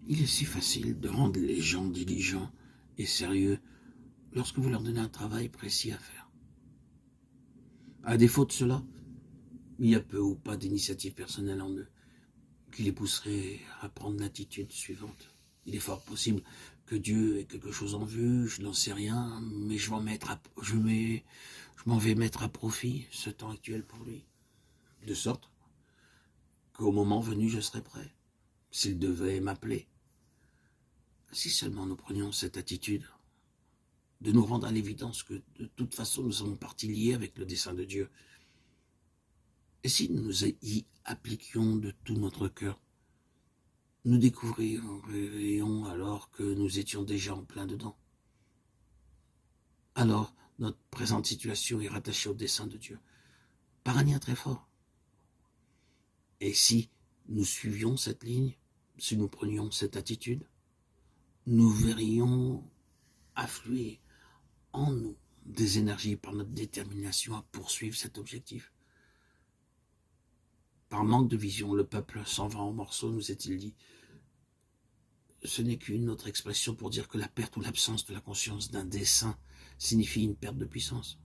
Il est si facile de rendre les gens diligents et sérieux lorsque vous leur donnez un travail précis à faire. À défaut de cela, il y a peu ou pas d'initiative personnelle en eux qui les pousserait à prendre l'attitude suivante. Il est fort possible que Dieu ait quelque chose en vue, je n'en sais rien, mais je m'en vais mettre à profit ce temps actuel pour lui. De sorte qu'au moment venu, je serai prêt, s'il devait m'appeler. Si seulement nous prenions cette attitude, de nous rendre à l'évidence que de toute façon nous sommes partie liée avec le dessein de Dieu. Et si nous y appliquions de tout notre cœur, nous découvririons alors que nous étions déjà en plein dedans. Alors, notre présente situation est rattachée au dessein de Dieu, par un lien très fort. Et si nous suivions cette ligne, si nous prenions cette attitude, nous verrions affluer en nous des énergies par notre détermination à poursuivre cet objectif. Par manque de vision, le peuple s'en va en morceaux, nous est-il dit. Ce n'est qu'une autre expression pour dire que la perte ou l'absence de la conscience d'un dessein signifie une perte de puissance.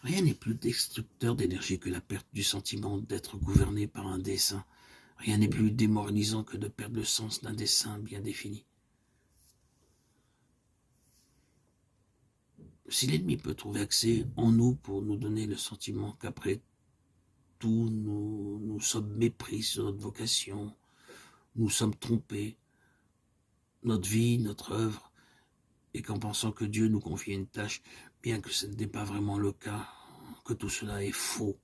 Rien n'est plus destructeur d'énergie que la perte du sentiment d'être gouverné par un dessein. Rien n'est plus démoralisant que de perdre le sens d'un dessein bien défini. Si l'ennemi peut trouver accès en nous pour nous donner le sentiment qu'après tout, nous sommes mépris sur notre vocation, nous sommes trompés, notre vie, notre œuvre, et qu'en pensant que Dieu nous confie une tâche, bien que ce n'est pas vraiment le cas, que tout cela est faux,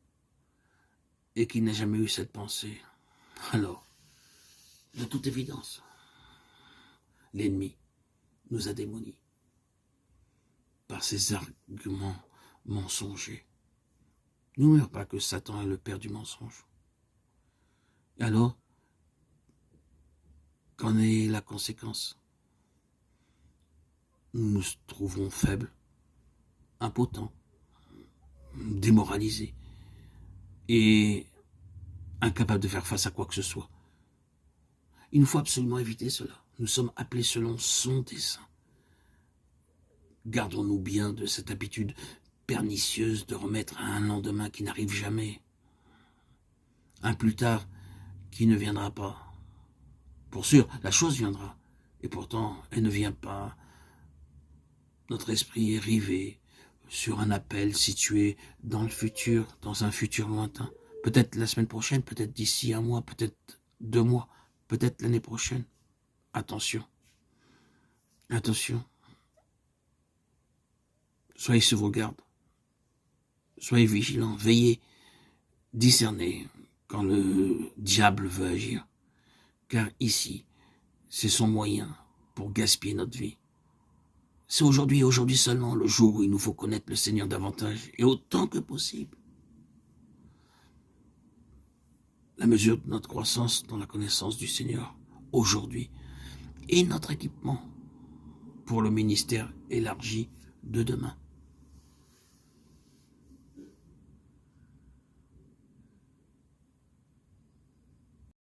et qu'il n'a jamais eu cette pensée, alors, de toute évidence, l'ennemi nous a démonis par ses arguments mensongers. N'oublions pas que Satan est le père du mensonge. Et alors, qu'en est la conséquence? Nous nous trouvons faibles, impotents, démoralisés et incapables de faire face à quoi que ce soit. Il nous faut absolument éviter cela. Nous sommes appelés selon son dessein. Gardons-nous bien de cette habitude pernicieuse de remettre à un lendemain qui n'arrive jamais, un plus tard qui ne viendra pas. Pour sûr, la chose viendra, et pourtant elle ne vient pas. Notre esprit est rivé sur un appel situé dans le futur, dans un futur lointain. Peut-être la semaine prochaine, peut-être d'ici un mois, peut-être 2 mois, peut-être l'année prochaine. Attention. Attention. Soyez sur vos gardes. Soyez vigilants. Veillez. Discernez quand le diable veut agir. Car ici, c'est son moyen pour gaspiller notre vie. C'est aujourd'hui et aujourd'hui seulement le jour où il nous faut connaître le Seigneur davantage et autant que possible. La mesure de notre croissance dans la connaissance du Seigneur aujourd'hui est notre équipement pour le ministère élargi de demain.